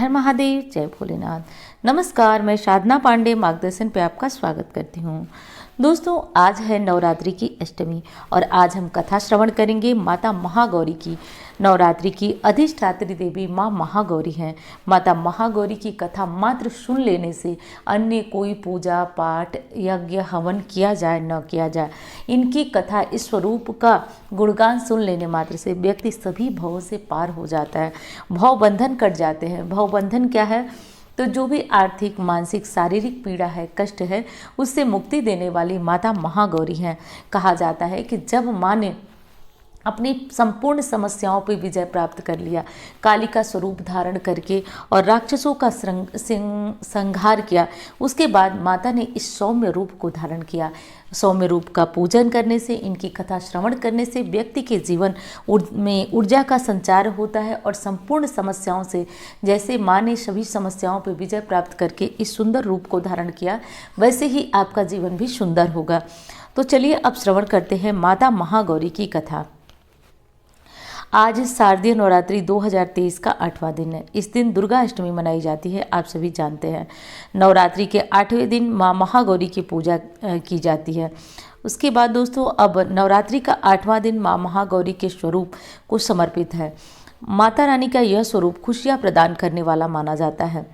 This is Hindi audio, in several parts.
हर महादेव, जय भोलेनाथ। नमस्कार, मैं साधना पांडे मार्गदर्शन पे आपका स्वागत करती हूँ। दोस्तों, आज है नवरात्रि की अष्टमी और आज हम कथा श्रवण करेंगे माता महागौरी की। नवरात्रि की अधिष्ठात्री देवी माँ महागौरी हैं। माता महागौरी की कथा मात्र सुन लेने से, अन्य कोई पूजा पाठ यज्ञ हवन किया जाए न किया जाए, इनकी कथा इस स्वरूप का गुणगान सुन लेने मात्र से व्यक्ति सभी भवों से पार हो जाता है, भव बंधन कट जाते हैं। भव बंधन क्या है? तो जो भी आर्थिक, मानसिक, शारीरिक पीड़ा है, कष्ट है, उससे मुक्ति देने वाली माता महागौरी हैं। कहा जाता है कि जब माँ ने अपनी संपूर्ण समस्याओं पर विजय प्राप्त कर लिया, काली का स्वरूप धारण करके और राक्षसों का संहार किया, उसके बाद माता ने इस सौम्य रूप को धारण किया। सौम्य रूप का पूजन करने से, इनकी कथा श्रवण करने से व्यक्ति के जीवन में ऊर्जा का संचार होता है और संपूर्ण समस्याओं से, जैसे माँ ने सभी समस्याओं पर विजय प्राप्त करके इस सुंदर रूप को धारण किया, वैसे ही आपका जीवन भी सुंदर होगा। तो चलिए अब श्रवण करते हैं माता महागौरी की कथा। आज शारदीय नवरात्रि 2023 का 8वां दिन है। इस दिन दुर्गा अष्टमी मनाई जाती है, आप सभी जानते हैं। नवरात्रि के 8वें दिन माँ महागौरी की पूजा की जाती है। उसके बाद दोस्तों, अब नवरात्रि का 8वां दिन माँ महागौरी के स्वरूप को समर्पित है। माता रानी का यह स्वरूप खुशियाँ प्रदान करने वाला माना जाता है।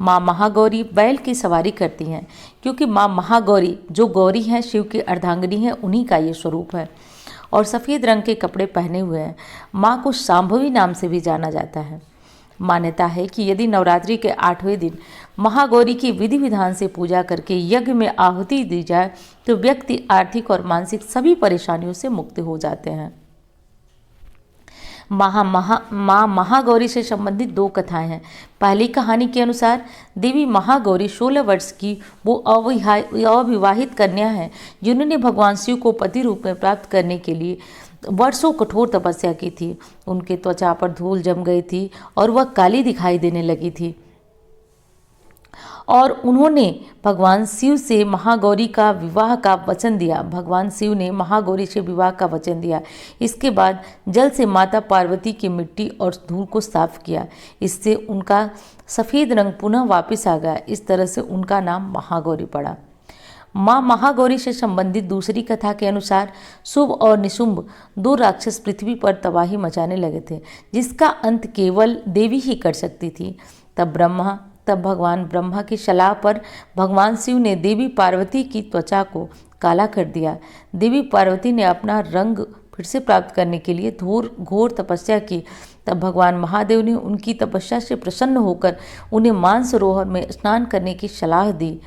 माँ महागौरी बैल की सवारी करती हैं, क्योंकि माँ महागौरी जो गौरी हैं, शिव की अर्धांगिनी है, उन्हीं का ये स्वरूप है और सफ़ेद रंग के कपड़े पहने हुए हैं। माँ को शांभवी नाम से भी जाना जाता है। मान्यता है कि यदि नवरात्रि के 8वें दिन महागौरी की विधि विधान से पूजा करके यज्ञ में आहुति दी जाए तो व्यक्ति आर्थिक और मानसिक सभी परेशानियों से मुक्त हो जाते हैं। माँ महागौरी से संबंधित 2 कथाएं हैं। पहली कहानी के अनुसार देवी महागौरी 16 वर्ष की वो अविवाहित कन्या है, जिन्होंने भगवान शिव को पति रूप में प्राप्त करने के लिए वर्षों कठोर तपस्या की थी। उनके त्वचा पर धूल जम गई थी और वह काली दिखाई देने लगी थी और उन्होंने भगवान शिव से महागौरी का विवाह का वचन दिया। भगवान शिव ने महागौरी से विवाह का वचन दिया। इसके बाद जल से माता पार्वती की मिट्टी और धूल को साफ किया। इससे उनका सफ़ेद रंग पुनः वापस आ गया। इस तरह से उनका नाम महागौरी पड़ा। माँ महागौरी से संबंधित दूसरी कथा के अनुसार शुभ और निशुंभ 2 राक्षस पृथ्वी पर तबाही मचाने लगे थे, जिसका अंत केवल देवी ही कर सकती थी। तब भगवान ब्रह्मा की सलाह पर भगवान शिव ने देवी पार्वती की त्वचा को काला कर दिया। देवी पार्वती ने अपना रंग फिर से प्राप्त करने के लिए घोर तपस्या की। तब भगवान महादेव ने उनकी तपस्या से प्रसन्न होकर उन्हें मानसरोवर में स्नान करने की सलाह दी।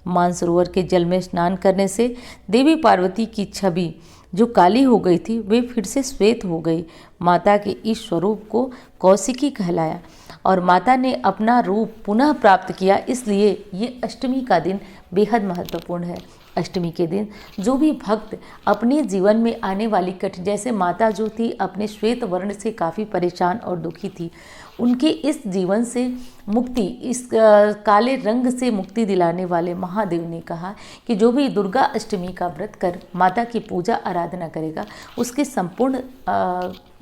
मानसरोवर के जल में स्नान करने से देवी पार्वती की छवि जो काली हो गई थी, वे फिर से श्वेत हो गई। माता के इस स्वरूप को कौशिकी कहलाया और माता ने अपना रूप पुनः प्राप्त किया। इसलिए ये अष्टमी का दिन बेहद महत्वपूर्ण है। अष्टमी के दिन जो भी भक्त अपने जीवन में आने वाली जैसे माता जो थी अपने श्वेत वर्ण से काफ़ी परेशान और दुखी थी, उनके इस जीवन से मुक्ति, इस काले रंग से मुक्ति दिलाने वाले महादेव ने कहा कि जो भी दुर्गा अष्टमी का व्रत कर माता की पूजा आराधना करेगा, उसकी संपूर्ण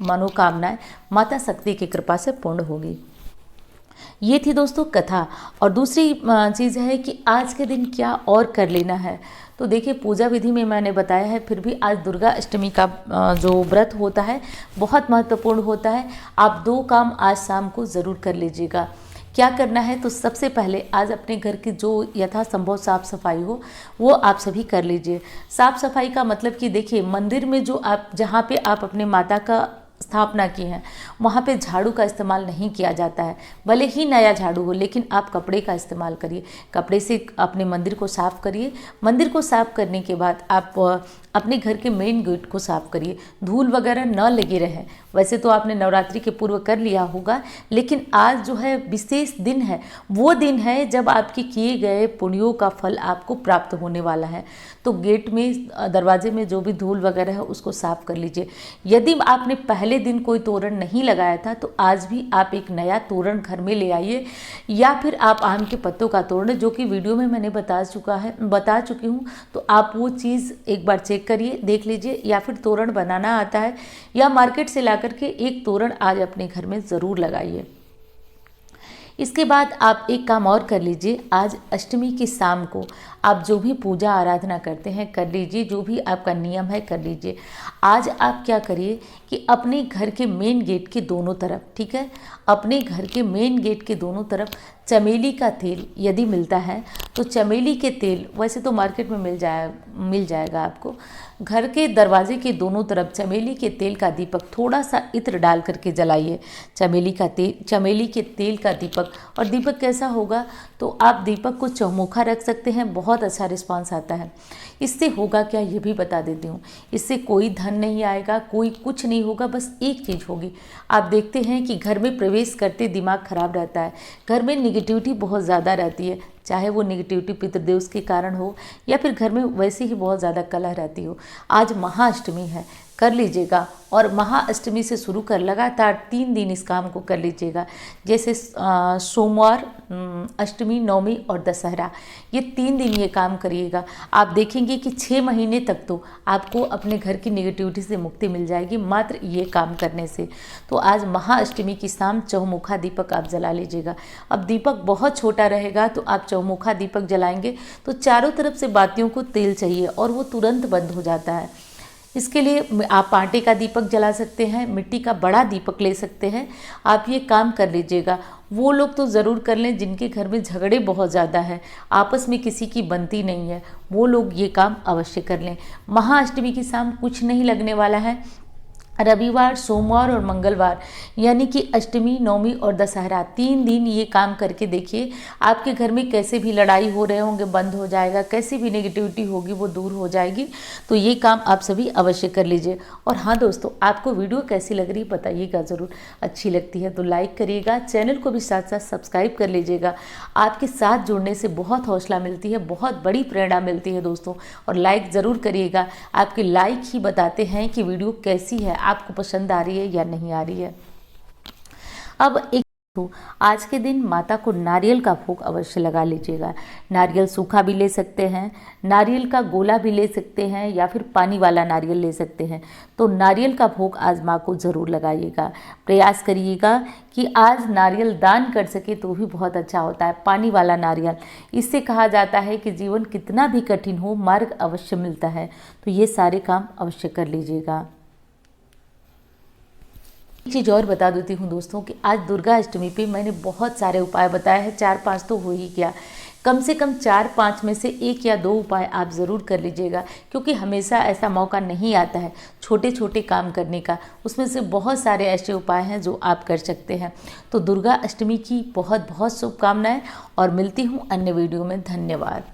मनोकामनाएं माता शक्ति की कृपा से पूर्ण होगी। ये थी दोस्तों कथा। और दूसरी चीज़ है कि आज के दिन क्या और कर लेना है। तो देखिए, पूजा विधि में मैंने बताया है, फिर भी आज दुर्गा अष्टमी का जो व्रत होता है बहुत महत्वपूर्ण होता है। आप 2 काम आज शाम को ज़रूर कर लीजिएगा। क्या करना है? तो सबसे पहले आज अपने घर की जो यथासंभव साफ़ सफाई हो वो आप सभी कर लीजिए। साफ़ सफाई का मतलब कि देखिए, मंदिर में जो आप जहाँ पे आप अपने माता का स्थापना की है, वहाँ पे झाड़ू का इस्तेमाल नहीं किया जाता है। भले ही नया झाड़ू हो, लेकिन आप कपड़े का इस्तेमाल करिए। कपड़े से अपने मंदिर को साफ़ करिए। मंदिर को साफ़ करने के बाद आप अपने घर के मेन गेट को साफ़ करिए। धूल वगैरह न लगी रहे। वैसे तो आपने नवरात्रि के पूर्व कर लिया होगा, लेकिन आज जो है विशेष दिन है, वो दिन है जब आपके किए गए पुण्यों का फल आपको प्राप्त होने वाला है। तो गेट में, दरवाजे में जो भी धूल वगैरह है उसको साफ़ कर लीजिए। यदि आपने पहले दिन कोई तोरण नहीं लगाया था तो आज भी आप एक नया तोरण घर में ले आइए, या फिर आप आम के पत्तों का तोरण, जो कि वीडियो में मैंने बता चुकी हूँ, तो आप वो चीज़ एक बार चेक करिए, देख लीजिए। या फिर तोरण बनाना आता है या मार्केट से ला करके एक तोरण आज अपने घर में ज़रूर लगाइए। इसके बाद आप एक काम और कर लीजिए, आज अष्टमी की शाम को आप जो भी पूजा आराधना करते हैं कर लीजिए, जो भी आपका नियम है कर लीजिए। आज आप क्या करिए कि अपने घर के मेन गेट के दोनों तरफ, ठीक है, अपने घर के मेन गेट के दोनों तरफ चमेली का तेल यदि मिलता है तो चमेली के तेल, वैसे तो मार्केट में मिल जाएगा आपको, घर के दरवाजे के दोनों तरफ चमेली के तेल का दीपक थोड़ा सा इत्र डाल करके जलाइए। चमेली के तेल का दीपक, और दीपक कैसा होगा तो आप दीपक को चौमुखा रख सकते हैं, बहुत अच्छा रिस्पांस आता है। इससे होगा क्या ये भी बता देती हूँ, इससे कोई धन नहीं आएगा, कोई कुछ नहीं होगा, बस एक चीज़ होगी। आप देखते हैं कि घर में प्रवेश करते दिमाग खराब रहता है, घर में निगेटिविटी बहुत ज़्यादा रहती है, चाहे वो निगेटिविटी पितृदेव के कारण हो या फिर घर में वैसे ही बहुत ज़्यादा कलह रहती हो। आज महाअष्टमी है, कर लीजिएगा, और महाअष्टमी से शुरू कर लगातार 3 दिन इस काम को कर लीजिएगा। जैसे सोमवार, अष्टमी, नवमी और दशहरा, ये 3 दिन ये काम करिएगा। आप देखेंगे कि 6 महीने तक तो आपको अपने घर की निगेटिविटी से मुक्ति मिल जाएगी मात्र ये काम करने से। तो आज महाअष्टमी की शाम चौमुखा दीपक आप जला लीजिएगा। अब दीपक बहुत छोटा रहेगा तो आप चौमुखा दीपक जलाएंगे तो चारों तरफ से बातियों को तेल चाहिए और वो तुरंत बंद हो जाता है। इसके लिए आप आटे का दीपक जला सकते हैं, मिट्टी का बड़ा दीपक ले सकते हैं। आप ये काम कर लीजिएगा। वो लोग तो ज़रूर कर लें जिनके घर में झगड़े बहुत ज़्यादा हैं, आपस में किसी की बनती नहीं है, वो लोग ये काम अवश्य कर लें। महाअष्टमी की शाम कुछ नहीं लगने वाला है। रविवार, सोमवार और मंगलवार, यानी कि अष्टमी, नवमी और दशहरा, 3 दिन ये काम करके देखिए। आपके घर में कैसे भी लड़ाई हो रहे होंगे बंद हो जाएगा, कैसी भी नेगेटिविटी होगी वो दूर हो जाएगी। तो ये काम आप सभी अवश्य कर लीजिए। और हाँ दोस्तों, आपको वीडियो कैसी लग रही है बताइएगा ज़रूर। अच्छी लगती है तो लाइक करिएगा, चैनल को भी साथ साथ सब्सक्राइब कर लीजिएगा। आपके साथ जुड़ने से बहुत हौसला मिलती है, बहुत बड़ी प्रेरणा मिलती है दोस्तों। और लाइक ज़रूर करिएगा, आपके लाइक ही बताते हैं कि वीडियो कैसी है, आपको पसंद आ रही है या नहीं आ रही है। अब एक आज के दिन माता को नारियल का भोग अवश्य लगा लीजिएगा। नारियल सूखा भी ले सकते हैं, नारियल का गोला भी ले सकते हैं, या फिर पानी वाला नारियल ले सकते हैं। तो नारियल का भोग आज माँ को ज़रूर लगाइएगा। प्रयास करिएगा कि आज नारियल दान कर सके तो भी बहुत अच्छा होता है, पानी वाला नारियल। इससे कहा जाता है कि जीवन कितना भी कठिन हो मार्ग अवश्य मिलता है। तो ये सारे काम अवश्य कर लीजिएगा। एक चीज़ और बता देती हूँ दोस्तों कि आज दुर्गा अष्टमी पे मैंने बहुत सारे उपाय बताए हैं, 4-5 तो हो ही गया। कम से कम 4-5 में से 1 या 2 उपाय आप ज़रूर कर लीजिएगा, क्योंकि हमेशा ऐसा मौका नहीं आता है छोटे छोटे काम करने का। उसमें से बहुत सारे ऐसे उपाय हैं जो आप कर सकते हैं। तो दुर्गा अष्टमी की बहुत बहुत शुभकामनाएं और मिलती हूँ अन्य वीडियो में। धन्यवाद।